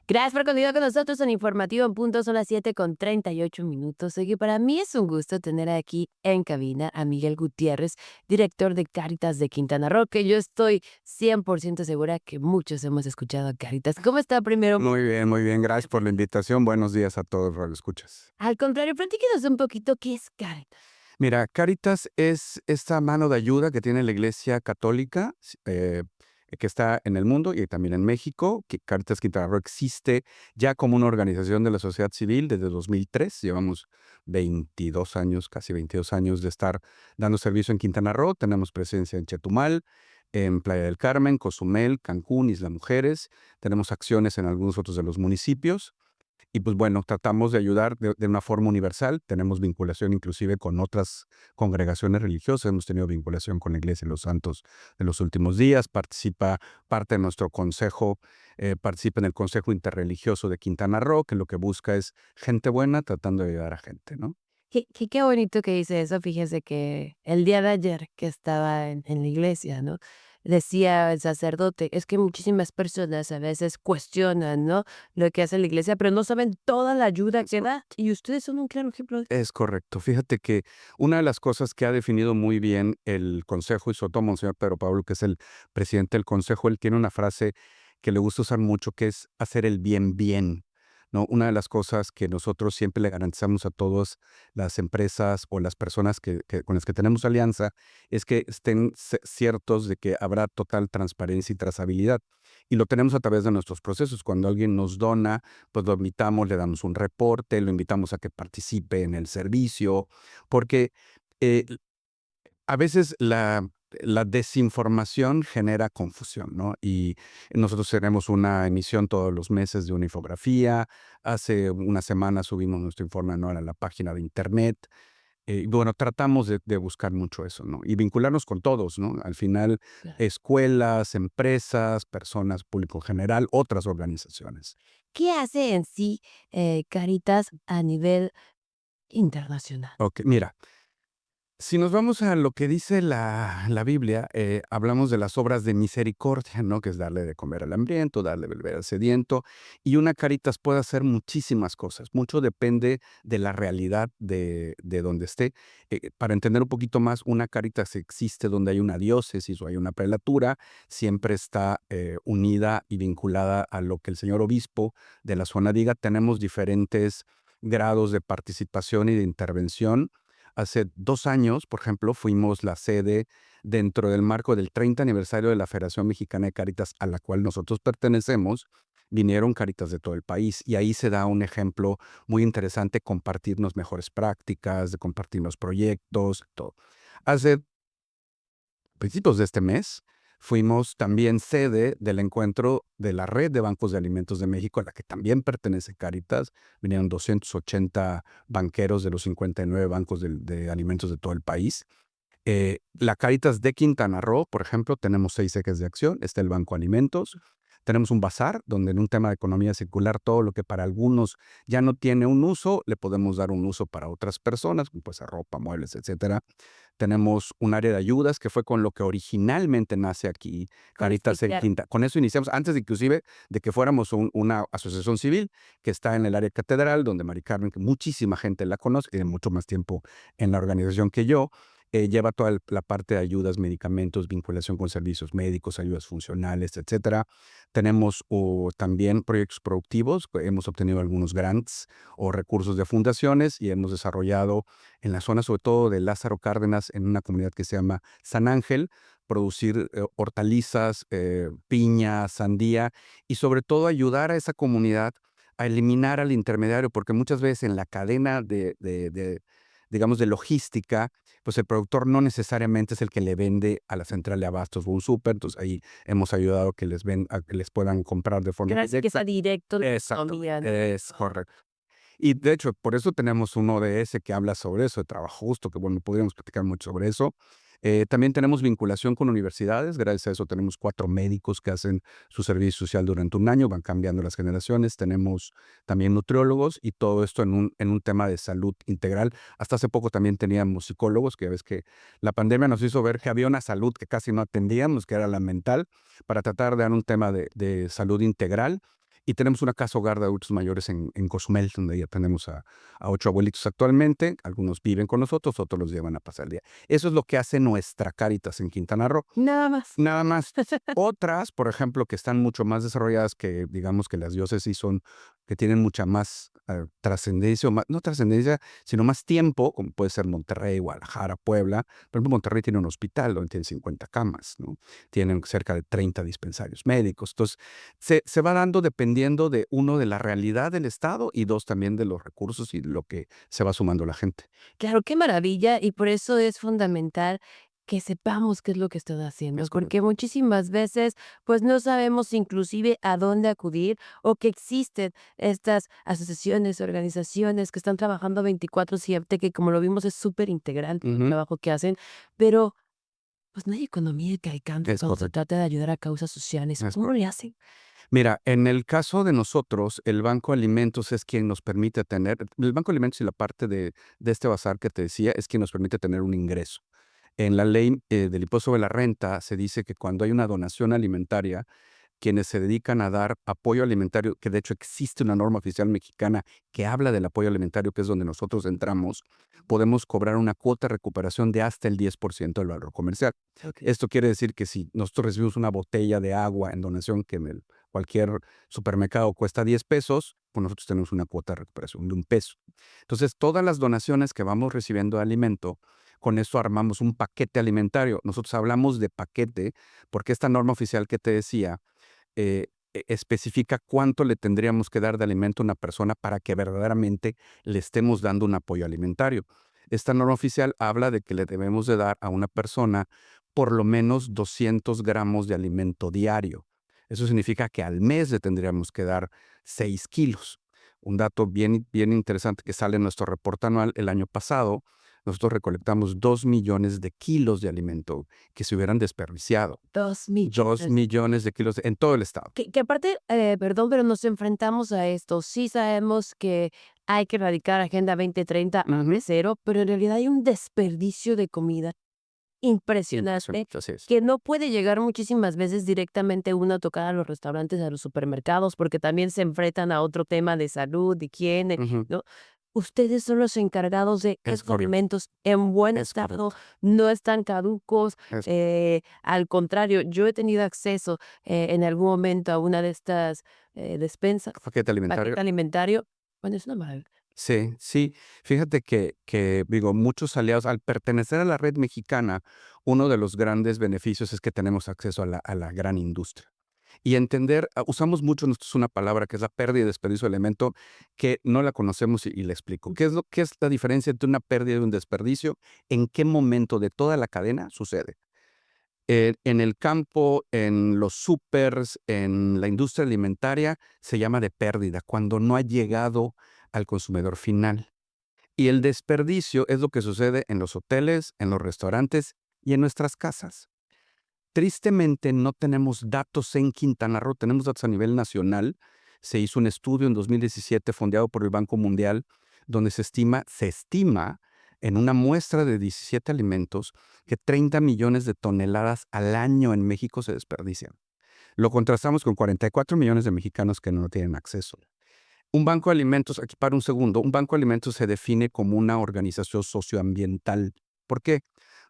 Gracias por continuar con nosotros en Informativo en Punto. Son las 7:38. Oye, para mí es un gusto tener aquí en cabina a Miguel Gutiérrez, director de Cáritas de Quintana Roo, que yo estoy 100% segura que muchos hemos escuchado a Cáritas. ¿Cómo está primero? Muy bien, muy bien. Gracias por la invitación. Buenos días a todos los radioescuchas. Al contrario, platíquenos un poquito qué es Cáritas. Mira, Cáritas es esta mano de ayuda que tiene la Iglesia Católica, que está en el mundo y también en México. Que Cáritas Quintana Roo existe ya como una organización de la sociedad civil desde 2003. Llevamos 22 años, casi 22 años de estar dando servicio en Quintana Roo. Tenemos presencia en Chetumal, en Playa del Carmen, Cozumel, Cancún, Isla Mujeres. Tenemos acciones en algunos otros de los municipios. Y pues bueno, tratamos de ayudar de una forma universal. Tenemos vinculación inclusive con otras congregaciones religiosas. Hemos tenido vinculación con la Iglesia de los Santos de los Últimos Días. Participa parte de nuestro consejo, participa en el Consejo Interreligioso de Quintana Roo, que lo que busca es gente buena tratando de ayudar a gente, ¿no? Qué bonito que dice eso. Fíjese que el día de ayer que estaba en la iglesia, ¿no? Decía el sacerdote, es que muchísimas personas a veces cuestionan, ¿no? Lo que hace la iglesia, pero no saben toda la ayuda que da. Y ustedes son un claro ejemplo de... Es correcto. Fíjate que una de las cosas que ha definido muy bien el Consejo, y sobre todo Monseñor Pedro Pablo, que es el presidente del Consejo, él tiene una frase que le gusta usar mucho, que es hacer el bien bien, ¿no? Una de las cosas que nosotros siempre le garantizamos a todas las empresas o las personas con las que tenemos alianza es que estén ciertos de que habrá total transparencia y trazabilidad. Y lo tenemos a través de nuestros procesos. Cuando alguien nos dona, pues lo invitamos, le damos un reporte, lo invitamos a que participe en el servicio, porque eh, a veces la desinformación genera confusión, ¿no? Y nosotros tenemos una emisión todos los meses de una infografía. Hace una semana subimos nuestro informe anual a la página de internet. Y bueno, tratamos de buscar mucho eso, ¿no? Y vincularnos con todos, ¿no? Al final, Claro. escuelas, empresas, personas, público en general, otras organizaciones. ¿Qué hace en sí Cáritas a nivel internacional? Ok, mira, si nos vamos a lo que dice la Biblia, hablamos de las obras de misericordia, ¿no? Que es darle de comer al hambriento, darle de beber al sediento. Y una Cáritas puede hacer muchísimas cosas. Mucho depende de la realidad de donde esté. Para entender un poquito más, una Cáritas existe donde hay una diócesis o hay una prelatura. Siempre está unida y vinculada a lo que el señor obispo de la zona diga. Tenemos diferentes grados de participación y de intervención. Hace 2 años, por ejemplo, fuimos la sede dentro del marco del 30 aniversario de la Federación Mexicana de Cáritas, a la cual nosotros pertenecemos. Vinieron Cáritas de todo el país y ahí se da un ejemplo muy interesante, compartirnos mejores prácticas, de compartirnos proyectos, todo. Hace principios de este mes, fuimos también sede del encuentro de la Red de Bancos de Alimentos de México, a la que también pertenece Cáritas. Vinieron 280 banqueros de los 59 bancos de alimentos de todo el país. La Cáritas de Quintana Roo, por ejemplo, tenemos 6 ejes de acción. Está el Banco Alimentos. Tenemos un bazar donde en un tema de economía circular todo lo que para algunos ya no tiene un uso, le podemos dar un uso para otras personas, como puede ser ropa, muebles, etcétera. Tenemos un área de ayudas que fue con lo que originalmente nace aquí Sí, Cáritas en claro. Quinta. Con eso iniciamos, antes de inclusive de que fuéramos una asociación civil que está en el área catedral, donde Mari Carmen, que muchísima gente la conoce, tiene mucho más tiempo en la organización que yo. Lleva toda la parte de ayudas, medicamentos, vinculación con servicios médicos, ayudas funcionales, etcétera. Tenemos también proyectos productivos. Hemos obtenido algunos grants o recursos de fundaciones y hemos desarrollado en la zona, sobre todo de Lázaro Cárdenas, en una comunidad que se llama San Ángel, producir hortalizas, piña, sandía y sobre todo ayudar a esa comunidad a eliminar al intermediario, porque muchas veces en la cadena digamos, de logística, pues el productor no necesariamente es el que le vende a la central de abastos o un súper. Entonces ahí hemos ayudado a que les puedan comprar de forma Gracias que directa. está directo de la Exacto, economía, ¿no? es correcto. Y de hecho, por eso tenemos un ODS que habla sobre eso, de trabajo justo, que bueno, podríamos platicar mucho sobre eso. También tenemos vinculación con universidades. Gracias a eso tenemos 4 médicos que hacen su servicio social durante un año, van cambiando las generaciones. Tenemos también nutriólogos y todo esto en un tema de salud integral. Hasta hace poco también teníamos psicólogos, que ya ves que la pandemia nos hizo ver que había una salud que casi no atendíamos, que era la mental, para tratar de dar un tema de salud integral. Y tenemos una casa hogar de adultos mayores en Cozumel, donde ya tenemos a 8 abuelitos actualmente. Algunos viven con nosotros, otros los llevan a pasar el día. Eso es lo que hace nuestra Cáritas en Quintana Roo. Nada más. Nada más. Otras, por ejemplo, que están mucho más desarrolladas, que digamos que las diócesis son, que tienen mucha más trascendencia, no trascendencia, sino más tiempo, como puede ser Monterrey, Guadalajara, Puebla. Por ejemplo, Monterrey tiene un hospital donde tiene 50 camas, ¿no? Tienen cerca de 30 dispensarios médicos. Entonces, se va dando dependiendo de, uno, de la realidad del Estado, y dos, también de los recursos y lo que se va sumando la gente. Claro, qué maravilla, y por eso es fundamental que sepamos qué es lo que están haciendo, Es correcto. porque muchísimas veces, pues, no sabemos inclusive a dónde acudir o que existen estas asociaciones, organizaciones que están trabajando 24/7, que como lo vimos es súper integral el Ujú. trabajo que hacen, pero, pues, no hay economía que alcance Es cuando se correcto. trata de ayudar a causas sociales. Es ¿Cómo le hacen? Mira, en el caso de nosotros, el Banco de Alimentos es quien nos permite tener, el Banco de Alimentos y la parte de este bazar que te decía, es quien nos permite tener un ingreso. En la ley del impuesto sobre la renta se dice que cuando hay una donación alimentaria, quienes se dedican a dar apoyo alimentario, que de hecho existe una norma oficial mexicana que habla del apoyo alimentario, que es donde nosotros entramos, podemos cobrar una cuota de recuperación de hasta el 10% del valor comercial. Okey. Esto quiere decir que si nosotros recibimos una botella de agua en donación que en cualquier supermercado cuesta 10 pesos, pues nosotros tenemos una cuota de recuperación de 1 peso. Entonces, todas las donaciones que vamos recibiendo de alimento, con eso armamos un paquete alimentario. Nosotros hablamos de paquete porque esta norma oficial que te decía especifica cuánto le tendríamos que dar de alimento a una persona para que verdaderamente le estemos dando un apoyo alimentario. Esta norma oficial habla de que le debemos de dar a una persona por lo menos 200 gramos de alimento diario. Eso significa que al mes le tendríamos que dar 6 kilos. Un dato bien, bien interesante que sale en nuestro reporte anual el año pasado, nosotros recolectamos 2 millones de kilos de alimento que se hubieran desperdiciado. 2 2 millones. millones de kilos en todo el estado. Que aparte, perdón, pero nos enfrentamos a esto. Sí sabemos que hay que erradicar Agenda 2030 hambre Ujú. cero, pero en realidad hay un desperdicio de comida impresionante Impresionante, así es. que no puede llegar muchísimas veces directamente uno a tocar a los restaurantes, a los supermercados, porque también se enfrentan a otro tema de salud, de higiene, Ujú. ¿no? Ustedes son los encargados de que Es esos correcto, alimentos en buen es estado, correcto. no están caducos, Es al contrario, yo he tenido acceso, en algún momento a una de estas, despensas, paquete alimentario. paquete alimentario, bueno, es una maravilla. Sí, sí. Fíjate que digo, muchos aliados, al pertenecer a la red mexicana, uno de los grandes beneficios es que tenemos acceso a la gran industria. Y entender, usamos mucho nosotros una palabra que es la pérdida y desperdicio de elemento, que no la conocemos y le explico. ¿Qué es la diferencia entre una pérdida y un desperdicio? ¿En qué momento de toda la cadena sucede? En el campo, en los súpers, en la industria alimentaria, se llama de pérdida, cuando no ha llegado al consumidor final. Y el desperdicio es lo que sucede en los hoteles, en los restaurantes y en nuestras casas. Tristemente, no tenemos datos en Quintana Roo, tenemos datos a nivel nacional. Se hizo un estudio en 2017 fondeado por el Banco Mundial, donde se estima en una muestra de 17 alimentos que 30 millones de toneladas al año en México se desperdician. Lo contrastamos con 44 millones de mexicanos que no tienen acceso. Un banco de alimentos, aquí para un segundo, un banco de alimentos se define como una organización socioambiental. ¿Por qué?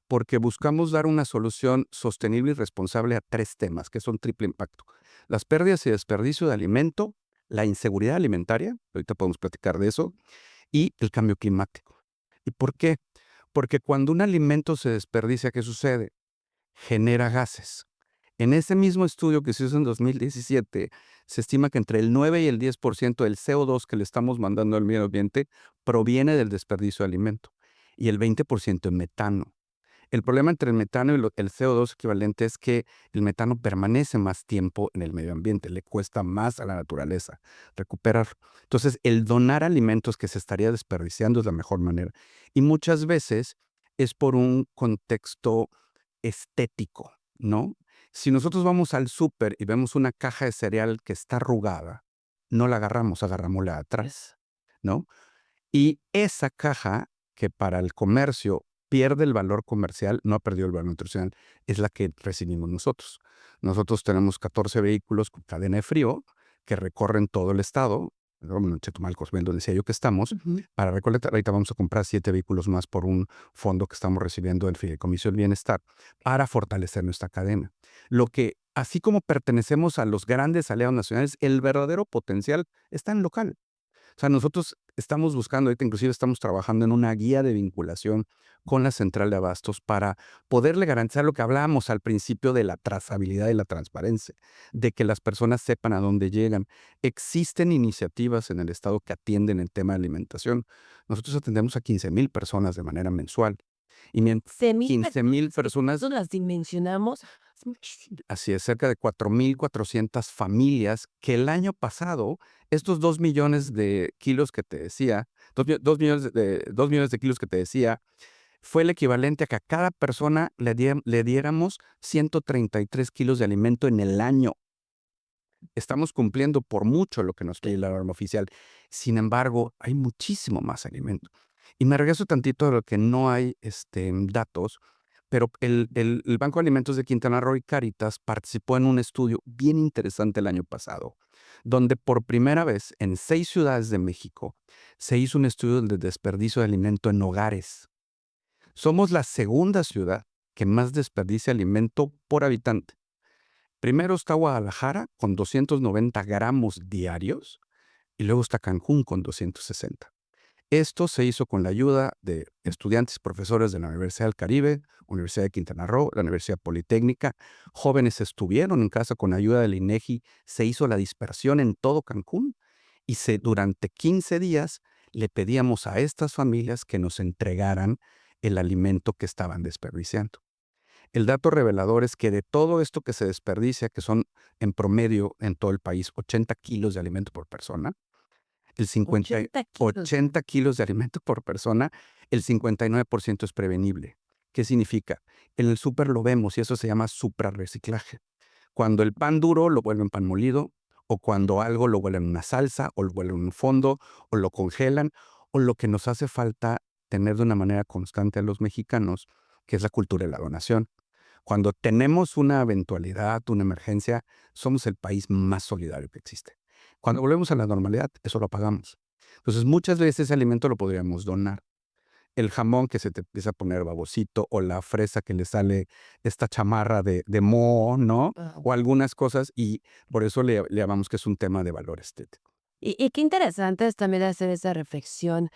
Porque buscamos dar una solución sostenible y responsable a 3 temas, que son triple impacto. Las pérdidas y desperdicio de alimento, la inseguridad alimentaria, ahorita podemos platicar de eso, y el cambio climático. ¿Y por qué? Porque cuando un alimento se desperdicia, ¿qué sucede? Genera gases. En ese mismo estudio que se hizo en 2017, se estima que entre el 9 y el 10% del CO2 que le estamos mandando al medio ambiente proviene del desperdicio de alimento, y el 20% en metano. El problema entre el metano y el CO2 equivalente es que el metano permanece más tiempo en el medio ambiente, le cuesta más a la naturaleza recuperar. Entonces, el donar alimentos que se estaría desperdiciando es la mejor manera. Y muchas veces es por un contexto estético, ¿no? Si nosotros vamos al súper y vemos una caja de cereal que está arrugada, no la agarramos, agarramos la de atrás, ¿no? Y esa caja, que para el comercio pierde el valor comercial, no ha perdido el valor nutricional, es la que recibimos nosotros. Nosotros tenemos 14 vehículos con cadena de frío que recorren todo el estado. Bueno, en Chetumal, Cozumel, donde decía yo que estamos, Ujú. para recolectar. Ahorita vamos a comprar 7 vehículos más por un fondo que estamos recibiendo del Fideicomiso del Bienestar para fortalecer nuestra cadena. Lo que, así como pertenecemos a los grandes aliados nacionales, el verdadero potencial está en local. O sea, nosotros estamos buscando, ahorita inclusive estamos trabajando en una guía de vinculación con la central de abastos para poderle garantizar lo que hablábamos al principio de la trazabilidad y la transparencia, de que las personas sepan a dónde llegan. Existen iniciativas en el estado que atienden el tema de alimentación. Nosotros atendemos a 15,000 personas de manera mensual. Y 15,000 personas, Nosotros las dimensionamos. Es muchísimo. así es, cerca de 4,400 familias que el año pasado, estos 2 millones de kilos que te decía, 2 millones de kilos que te decía, fue el equivalente a que a cada persona le diéramos 133 kilos de alimento en el año. Estamos cumpliendo por mucho lo que nos pide la norma oficial. Sin embargo, hay muchísimo más alimento. Y me regreso tantito a lo que no hay datos, pero el Banco de Alimentos de Quintana Roo y Cáritas participó en un estudio bien interesante el año pasado, donde por primera vez en 6 ciudades de México se hizo un estudio del desperdicio de alimento en hogares. Somos la segunda ciudad que más desperdicia alimento por habitante. Primero está Guadalajara con 290 gramos diarios y luego está Cancún con 260. Esto se hizo con la ayuda de estudiantes y profesores de la Universidad del Caribe, Universidad de Quintana Roo, la Universidad Politécnica. Jóvenes estuvieron en casa con ayuda del INEGI, se hizo la dispersión en todo Cancún y durante 15 días le pedíamos a estas familias que nos entregaran el alimento que estaban desperdiciando. El dato revelador es que de todo esto que se desperdicia, que son en promedio en todo el país 80 kilos de alimento por persona, el 80 kilos. 80 kilos de alimento por persona, el 59% es prevenible. ¿Qué significa? En el súper lo vemos y eso se llama suprarreciclaje. Cuando el pan duro lo vuelven pan molido, o cuando algo lo vuelven una salsa, o lo vuelven un fondo, o lo congelan, o lo que nos hace falta tener de una manera constante a los mexicanos, que es la cultura de la donación. Cuando tenemos una eventualidad, una emergencia, somos el país más solidario que existe. Cuando volvemos a la normalidad, eso lo pagamos. Entonces, muchas veces ese alimento lo podríamos donar. El jamón que se te empieza a poner babosito, o la fresa que le sale esta chamarra de moho, ¿no? Wow. O algunas cosas, y por eso le llamamos que es un tema de valor estético. Y qué interesante es también hacer esa reflexión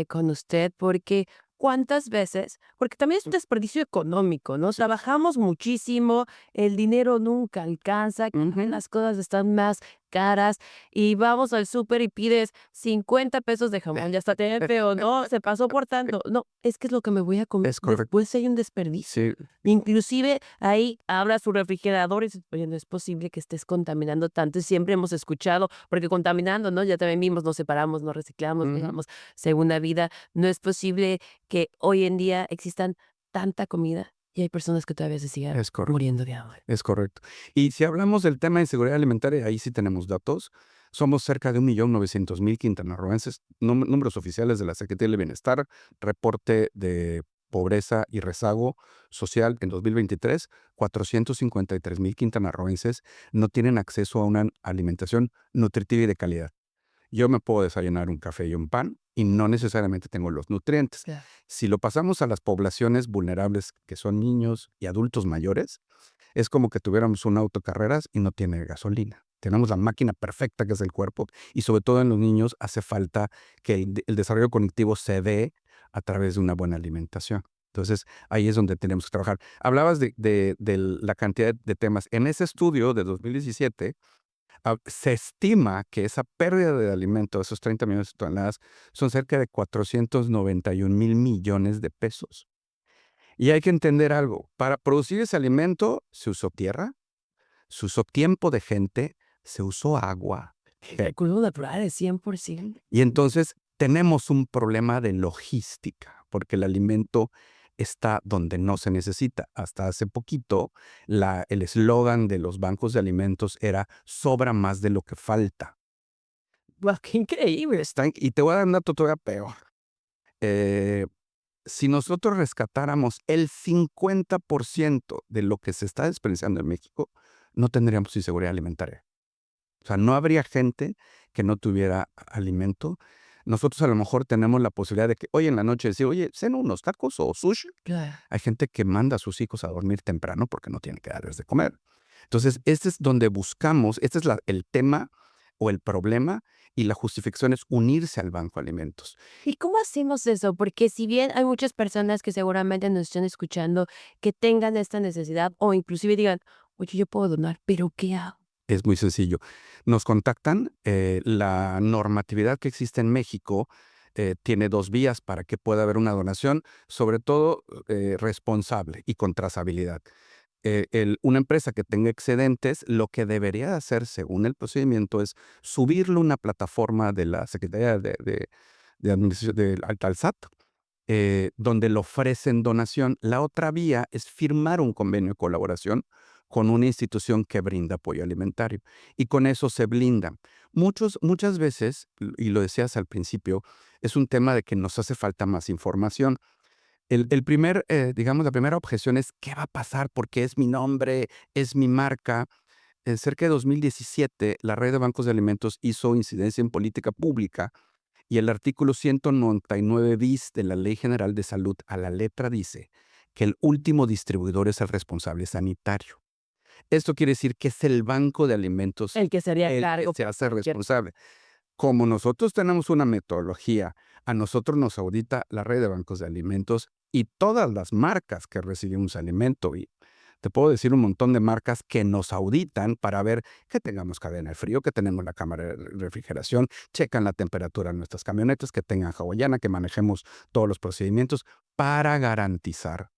con usted, porque cuántas veces, porque también es un desperdicio económico, ¿no? Trabajamos muchísimo, el dinero nunca alcanza, cada vez Ujú. las cosas están más caras y vamos al súper y pides 50 pesos de jamón, ya está te feo, ¿no? Se pasó por tanto. No, es que es lo que me voy a comer. Es correcto. Después hay un desperdicio. Sí, Inclusive ahí abra su refrigerador y dices: "Oye, no es posible que estés contaminando tanto", y siempre hemos escuchado, porque contaminando, ¿no? Ya también vimos, nos separamos, nos reciclamos, nos ujú, damos segunda vida. No es posible que hoy en día existan tanta comida y hay personas que todavía se sigan es correcto. muriendo de hambre. Es correcto. Y si hablamos del tema de seguridad alimentaria, ahí sí tenemos datos. Somos cerca de 1,900,000 quintanarroenses, números oficiales de la Secretaría del Bienestar, reporte de pobreza y rezago social en 2023, 453,000 quintanarroenses no tienen acceso a una alimentación nutritiva y de calidad. Yo me puedo desayunar un café y un pan y no necesariamente tengo los nutrientes. Claro. Si lo pasamos a las poblaciones vulnerables, que son niños y adultos mayores, es como que tuviéramos un auto carreras y no tiene gasolina. Tenemos la máquina perfecta que es el cuerpo y sobre todo en los niños hace falta que el desarrollo cognitivo se dé a través de una buena alimentación. Entonces, ahí es donde tenemos que trabajar. Hablabas de la cantidad de temas. En ese estudio de 2017, se estima que esa pérdida de alimento, esos 30 millones de toneladas, son cerca de 491,000 millones de pesos. Y hay que entender algo. Para producir ese alimento se usó tierra, se usó tiempo de gente, se usó agua. Recursos naturales, 100%. Y entonces tenemos un problema de logística, porque el alimento está donde no se necesita. Hasta hace poquito, el eslogan de los bancos de alimentos era sobra más de lo que falta. Guau, qué increíble. Y te voy a dar un dato todavía peor. Eh, si nosotros rescatáramos el 50% de lo que se está desperdiciando en México, no tendríamos inseguridad alimentaria. O sea, no habría gente que no tuviera alimento. Nosotros a lo mejor tenemos la posibilidad de que hoy en la noche decir, oye, cena unos tacos o sushi. Claro. Hay gente que manda a sus hijos a dormir temprano porque no tiene que darles de comer. Entonces, este es donde buscamos, este es el tema o el problema, y la justificación es unirse al Banco de Alimentos. ¿Y cómo hacemos eso? Porque si bien hay muchas personas que seguramente nos están escuchando que tengan esta necesidad o inclusive digan, oye, yo puedo donar, pero ¿qué hago? Es muy sencillo. Nos contactan, la normatividad que existe en México tiene 2 vías para que pueda haber una donación, sobre todo responsable y con trazabilidad. Una empresa que tenga excedentes, lo que debería hacer según el procedimiento es subirlo a una plataforma de la Secretaría de Administración al SAT, donde le ofrecen donación. La otra vía es firmar un convenio de colaboración con una institución que brinda apoyo alimentario, y con eso se blindan. Muchas veces, y lo decías al principio, es un tema de que nos hace falta más información. Digamos, la primera objeción es, ¿qué va a pasar? Porque es mi nombre, es mi marca. En cerca de 2017, la Red de Bancos de Alimentos hizo incidencia en política pública, y el artículo 199 bis de la Ley General de Salud a la letra dice que el último distribuidor es el responsable sanitario. Esto quiere decir que es el Banco de Alimentos El que sería el que cargo se hace cualquier. responsable. Como nosotros tenemos una metodología, a nosotros nos audita la Red de Bancos de Alimentos y todas las marcas que recibimos alimento. Y te puedo decir un montón de marcas que nos auditan para ver que tengamos cadena de frío, que tenemos la cámara de refrigeración, checan la temperatura de nuestras camionetas, que tengan hawaiana, que manejemos todos los procedimientos para garantizar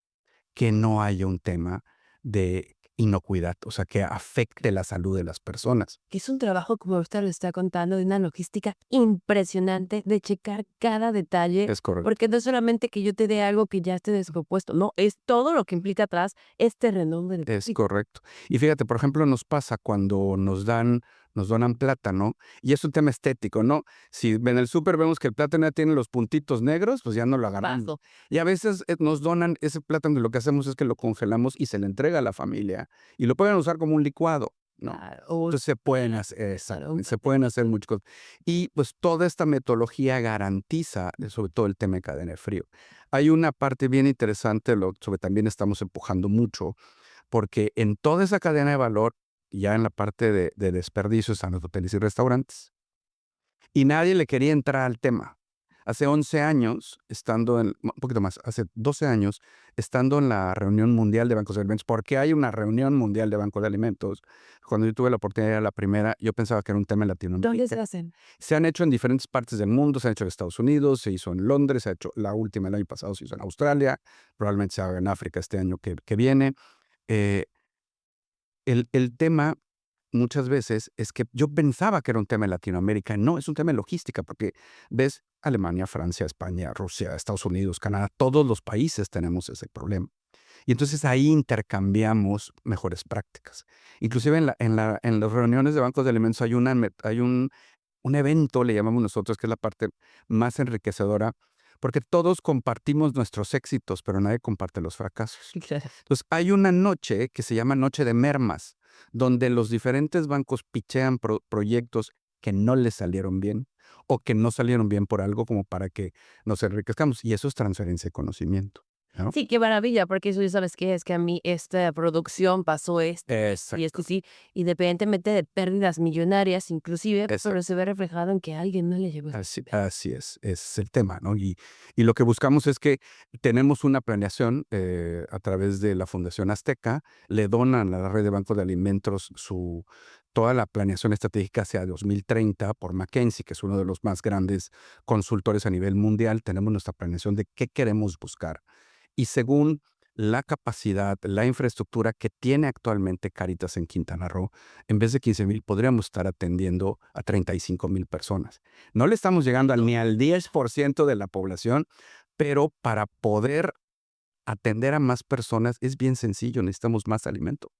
que no haya un tema de inocuidad, o sea, que afecte la salud de las personas. Que es un trabajo, como usted lo está contando, de una logística impresionante de checar cada detalle, Es correcto. porque no es solamente que yo te dé algo que ya esté descompuesto, no, es todo lo que implica atrás este renombre de Es público. correcto. Y fíjate, por ejemplo, nos pasa cuando nos donan plátano, y es un tema estético, ¿no? Si en el súper vemos que el plátano ya tiene los puntitos negros, pues ya no lo agarramos. Paso. Y a veces nos donan ese plátano, y lo que hacemos es que lo congelamos y se le entrega a la familia, y lo pueden usar como un licuado, ¿no? Claro, o Entonces se pueden hacer, claro, un se pueden hacer muchas cosas. Y pues toda esta metodología garantiza, sobre todo el tema de cadena de frío. Hay una parte bien interesante, sobre también estamos empujando mucho, porque en toda esa cadena de valor, ya en la parte de desperdicio, están los hoteles y restaurantes. Y nadie le quería entrar al tema. Hace 11 años, un poquito más, hace 12 años, estando en la reunión mundial de bancos de alimentos, porque hay una reunión mundial de bancos de alimentos, cuando yo tuve la oportunidad de ir a la primera, yo pensaba que era un tema en ¿dónde se Latinoamérica. hacen? Se han hecho en diferentes partes del mundo, se han hecho en Estados Unidos, se hizo en Londres, se ha hecho la última el año pasado, se hizo en Australia, probablemente se haga en África este año que viene. Eh, el tema muchas veces es que yo pensaba que era un tema en Latinoamérica. No, es un tema de logística, porque ves Alemania, Francia, España, Rusia, Estados Unidos, Canadá, todos los países tenemos ese problema. Y entonces ahí intercambiamos mejores prácticas. Inclusive en las reuniones de bancos de alimentos hay un evento, le llamamos nosotros, que es la parte más enriquecedora, porque todos compartimos nuestros éxitos, pero nadie comparte los fracasos. Claro. Entonces, hay una noche que se llama Noche de Mermas, donde los diferentes bancos pitchean proyectos que no les salieron bien, o que no salieron bien por algo, como para que nos enriquezcamos. Y eso es transferencia de conocimiento, ¿no? Sí, qué maravilla, porque eso ya sabes qué es, que a mí esta producción pasó esto y esto Exacto, sí, independientemente de pérdidas millonarias inclusive, pero exacto. se ve reflejado en que a alguien no le llegó ese Así es el tema, ¿no? Y lo que buscamos es que tenemos una planeación a través de la Fundación Azteca, le donan a la Red de Bancos de Alimentos toda la planeación estratégica hacia 2030 por McKinsey, que es uno de los más grandes consultores a nivel mundial. Tenemos nuestra planeación de qué queremos buscar. Y según la capacidad, la infraestructura que tiene actualmente Cáritas en Quintana Roo, en vez de 15,000, podríamos estar atendiendo a 35,000 personas. No le estamos llegando ni al 10% de la población, pero para poder atender a más personas es bien sencillo, necesitamos más alimento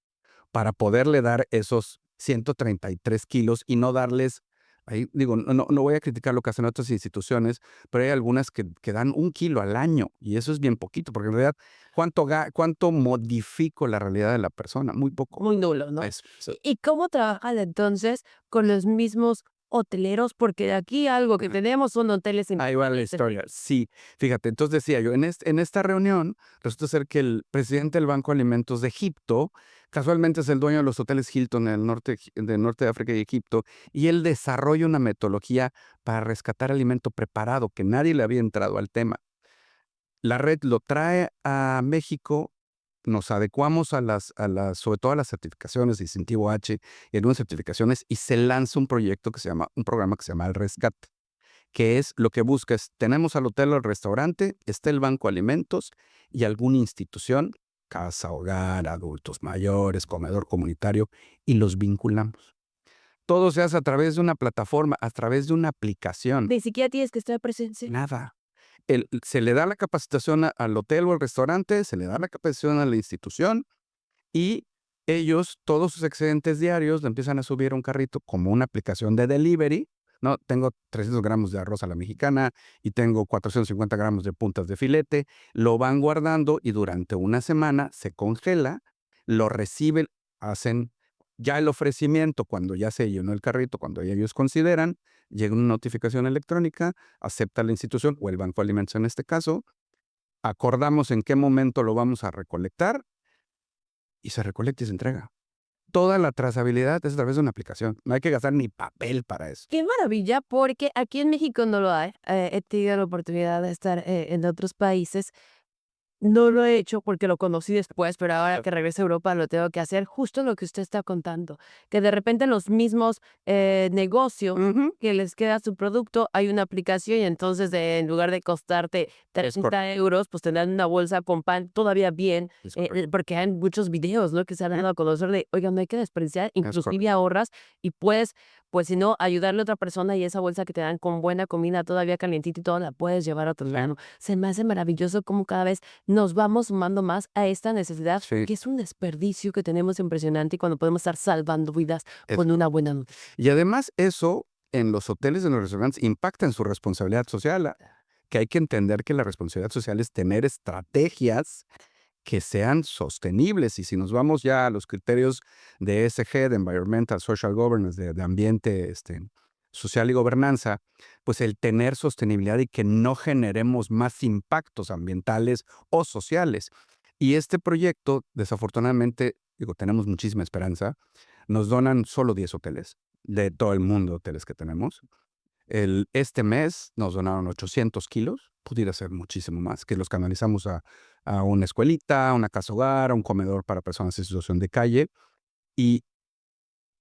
para poderle dar esos 133 kilos y no darles Ahí digo, no voy a criticar lo que hacen otras instituciones, pero hay algunas que dan 1 kilo al año, y eso es bien poquito, porque en realidad, ¿cuánto modifico la realidad de la persona? Muy poco. Muy nulo, ¿no? Sí. ¿Y cómo trabajan entonces con los mismos hoteleros? Porque de aquí algo que tenemos son hoteles Ahí va la historia. Sí, fíjate, entonces decía yo, en esta reunión resulta ser que el presidente del Banco de Alimentos de Egipto, casualmente es el dueño de los hoteles Hilton en el norte de África y Egipto, y él desarrolla una metodología para rescatar alimento preparado, que nadie le había entrado al tema. La red lo trae a México, nos adecuamos sobre todo a las certificaciones de incentivo H y algunas certificaciones, y se lanza un programa que se llama El Rescate, que es lo que busca es, tenemos al hotel o al restaurante, está el banco de alimentos y alguna institución, casa, hogar, adultos mayores, comedor comunitario, y los vinculamos. Todo se hace a través de una plataforma, a través de una aplicación. Ni siquiera tienes que estar presente. Nada. Se le da la capacitación al hotel o al restaurante, se le da la capacitación a la institución, y ellos, todos sus excedentes diarios, lo empiezan a subir a un carrito como una aplicación de delivery, ¿no? Tengo 300 gramos de arroz a la mexicana y tengo 450 gramos de puntas de filete. Lo van guardando y durante una semana se congela, lo reciben, hacen ya el ofrecimiento cuando ya se llenó el carrito, cuando ya ellos consideran, llega una notificación electrónica, acepta la institución o el Banco de Alimentos en este caso, acordamos en qué momento lo vamos a recolectar y se recolecta y se entrega. Toda la trazabilidad es a través de una aplicación. No hay que gastar ni papel para eso. Qué maravilla, porque aquí en México no lo hay. He tenido la oportunidad de estar en otros países. No lo he hecho porque lo conocí después, pero ahora que regreso a Europa lo tengo que hacer justo lo que usted está contando, que de repente los mismos negocios Ujú. que les queda su producto, hay una aplicación y entonces en lugar de costarte Es correcto. 30 euros, pues te dan una bolsa con pan todavía bien, Es correcto. porque hay muchos videos, ¿no? Que se han dado a conocer de, oiga, no hay que desperdiciar, Es correcto. inclusive ahorras y puedes, pues si no, ayudarle a otra persona y esa bolsa que te dan con buena comida todavía calientita y todo, la puedes llevar a otro lado. Se me hace maravilloso cómo cada vez nos vamos sumando más a esta necesidad, Sí, que es un desperdicio que tenemos impresionante y cuando podemos estar salvando vidas es con una buena noticia. y además eso en los hoteles, en los restaurantes, impacta en su responsabilidad social, que hay que entender que la responsabilidad social es tener estrategias que sean sostenibles. Y si nos vamos ya a los criterios de ESG, de Environmental Social Governance, de ambiente, social y gobernanza, pues el tener sostenibilidad y que no generemos más impactos ambientales o sociales. Y este proyecto, desafortunadamente, digo, tenemos muchísima esperanza, nos donan solo 10 hoteles de todo el mundo, hoteles que tenemos. Este mes nos donaron 800 kilos, pudiera ser muchísimo más, que los canalizamos a una escuelita, a una casa hogar, a un comedor para personas en situación de calle. Y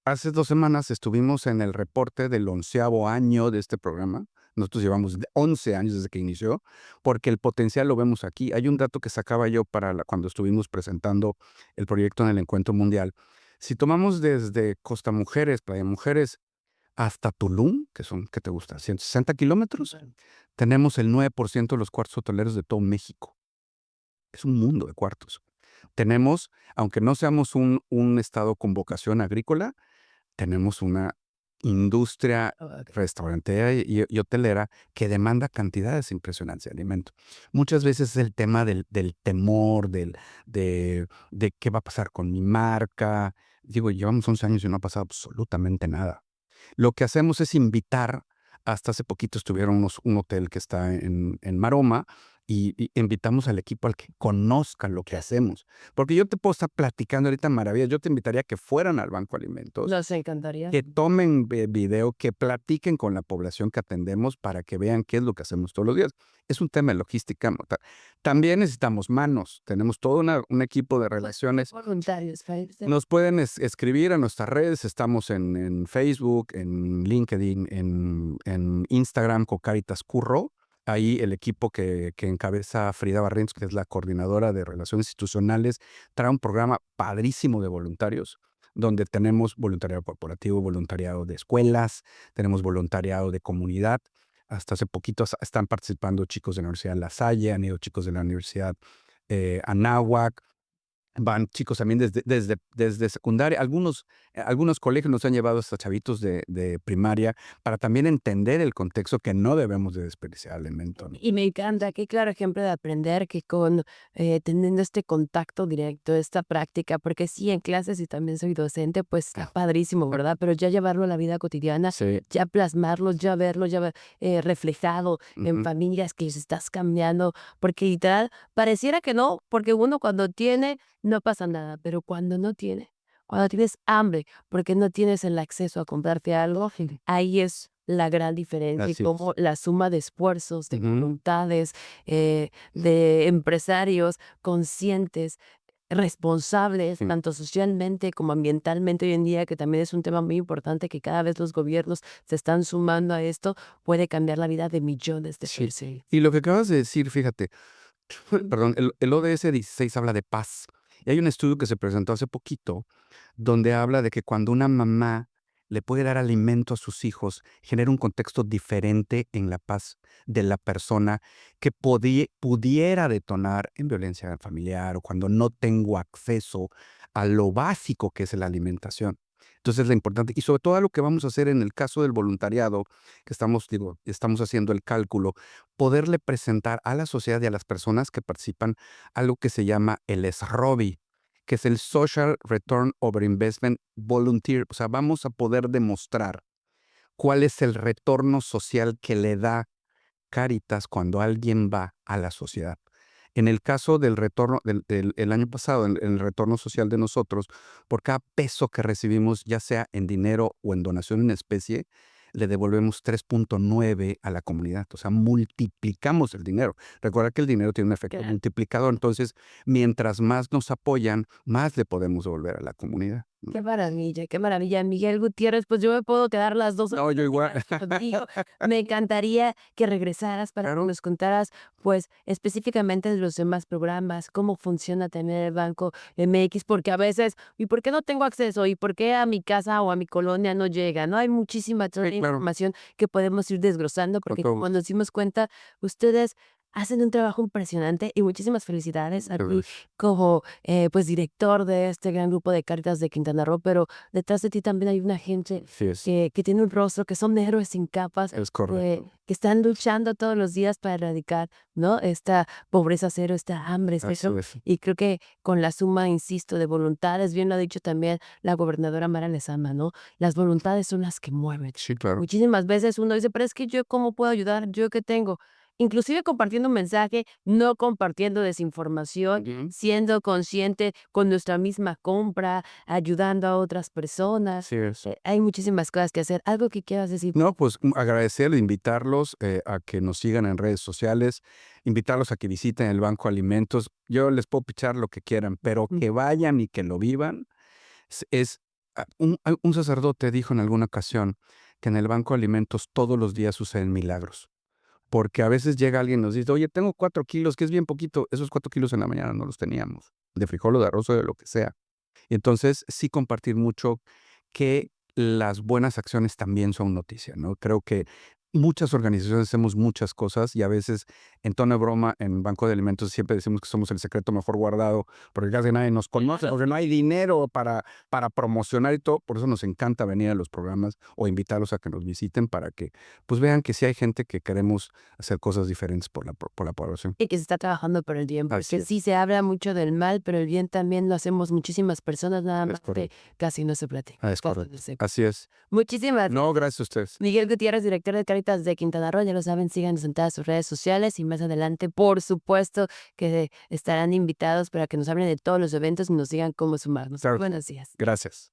hace 2 semanas estuvimos en el reporte del 11º año de este programa. Nosotros llevamos 11 años desde que inició, porque el potencial lo vemos aquí. Hay un dato que sacaba yo cuando estuvimos presentando el proyecto en el Encuentro Mundial. Si tomamos desde Costa Mujeres, Playa Mujeres, hasta Tulum, que son, ¿qué te gusta? 160 kilómetros, tenemos el 9% de los cuartos hoteleros de todo México. Es un mundo de cuartos. Tenemos, aunque no seamos un estado con vocación agrícola, tenemos una industria restaurantera y hotelera que demanda cantidades impresionantes de alimento. Muchas veces es el tema del temor, de qué va a pasar con mi marca. Digo, llevamos 11 años y no ha pasado absolutamente nada. Lo que hacemos es invitar, hasta hace poquito estuvieron un hotel que está en Maroma, y invitamos al equipo al que conozcan lo que hacemos. Porque yo te puedo estar platicando ahorita maravillas, yo te invitaría a que fueran al Banco de Alimentos, Nos encantaría. que tomen video, que platiquen con la población que atendemos para que vean qué es lo que hacemos todos los días. Es un tema de logística. También necesitamos manos, tenemos todo un equipo de relaciones. Voluntarios, Nos pueden escribir a nuestras redes, estamos en Facebook, en LinkedIn, en Instagram con Caritas Curro. Ahí el equipo que encabeza Frida Barrientos, que es la coordinadora de Relaciones Institucionales, trae un programa padrísimo de voluntarios, donde tenemos voluntariado corporativo, voluntariado de escuelas, tenemos voluntariado de comunidad. Hasta hace poquito están participando chicos de la Universidad La Salle, han ido chicos de la Universidad Anáhuac. Van chicos también desde secundaria. Algunos colegios nos han llevado hasta chavitos de primaria para también entender el contexto que no debemos de desperdiciar alimento, ¿no? Y me encanta, qué claro ejemplo de aprender que teniendo este contacto directo, esta práctica, porque sí, en clases y también soy docente, pues está padrísimo, ¿verdad? Pero ya llevarlo a la vida cotidiana, Sí. ya plasmarlo, ya verlo, reflejado en Ujú. familias que les estás cambiando, porque literal, pareciera que no, porque uno cuando tiene, no pasa nada, pero cuando no tiene, cuando tienes hambre, porque no tienes el acceso a comprarte algo, ahí es la gran diferencia y Así es. cómo la suma de esfuerzos, de Ujú. voluntades, de empresarios conscientes, responsables, Sí. tanto socialmente como ambientalmente hoy en día, que también es un tema muy importante que cada vez los gobiernos se están sumando a esto, puede cambiar la vida de millones de Sí. personas. Y lo que acabas de decir, fíjate, perdón, el ODS 16 habla de paz. Y hay un estudio que se presentó hace poquito donde habla de que cuando una mamá le puede dar alimento a sus hijos, genera un contexto diferente en la paz de la persona que pudiera detonar en violencia familiar o cuando no tengo acceso a lo básico que es la alimentación. Entonces, la importante, y sobre todo lo que vamos a hacer en el caso del voluntariado, que estamos haciendo el cálculo, poderle presentar a la sociedad y a las personas que participan algo que se llama el SROBI, que es el Social Return Over Investment Volunteer. O sea, vamos a poder demostrar cuál es el retorno social que le da Cáritas cuando alguien va a la sociedad. En el caso del retorno del el año pasado, el retorno social de nosotros, por cada peso que recibimos, ya sea en dinero o en donación en especie, le devolvemos 3.9 a la comunidad. O sea, multiplicamos el dinero. Recuerda que el dinero tiene un efecto Claro. multiplicador. Entonces, mientras más nos apoyan, más le podemos devolver a la comunidad, ¿no? Qué maravilla, qué maravilla. Miguel Gutiérrez, pues yo me puedo quedar las 2 horas No, yo igual. platicando contigo. Me encantaría que regresaras para que Claro. nos contaras, pues, específicamente de los demás programas, cómo funciona tener el Banco MX, porque a veces, ¿y por qué no tengo acceso? ¿Y por qué a mi casa o a mi colonia no llega? ¿No? Hay muchísima Sí, claro. información que podemos ir desglosando, Con porque todo como gusto. nos dimos cuenta, ustedes hacen un trabajo impresionante y muchísimas felicidades a Muchas ti gracias. como pues director de este gran grupo de Cáritas de Quintana Roo, pero detrás de ti también hay una gente Así es. que tiene un rostro, que son héroes sin capas, Es correcto. que están luchando todos los días para erradicar, ¿no? Esta pobreza cero, esta hambre Así cero. es. Y creo que con la suma, insisto, de voluntades, bien lo ha dicho también la gobernadora Mara Lezama, ¿no? Las voluntades son las que mueven. Sí, claro. Muchísimas veces uno dice, pero es que yo cómo puedo ayudar, yo qué tengo. Inclusive compartiendo un mensaje, no compartiendo desinformación, Ujú. siendo consciente con nuestra misma compra, ayudando a otras personas. Así es. Hay muchísimas cosas que hacer. ¿Algo que quieras decir? No, pues, agradecer, invitarlos, a que nos sigan en redes sociales, invitarlos a que visiten el Banco Alimentos. Yo les puedo pichar lo que quieran, pero Mm. que vayan y que lo vivan. Un sacerdote dijo en alguna ocasión que en el Banco Alimentos todos los días suceden milagros, porque a veces llega alguien y nos dice: "Oye, tengo 4 kilos", que es bien poquito. Esos 4 kilos en la mañana no los teníamos, de frijol o de arroz o de lo que sea. Y entonces, sí compartir mucho que las buenas acciones también son noticia, ¿no? Creo que muchas organizaciones hacemos muchas cosas y a veces, en tono de broma, en Banco de Alimentos siempre decimos que somos el secreto mejor guardado, porque casi nadie nos conoce, porque no hay dinero para promocionar y todo. Por eso nos encanta venir a los programas o invitarlos a que nos visiten para que, pues, vean que sí hay gente que queremos hacer cosas diferentes por la población. Y que se está trabajando por el bien, Así porque es. sí se habla mucho del mal, pero el bien también lo hacemos muchísimas personas, nada Es más que correcto. casi no se platica. Es Casi no correcto. se- Así es. Muchísimas No, gracias a ustedes. Miguel Gutiérrez, director de Cáritas de Quintana Roo, ya lo saben, síganos en todas sus redes sociales y más adelante, por supuesto, que estarán invitados para que nos hablen de todos los eventos y nos digan cómo sumarnos. Claro. Buenos días. Gracias.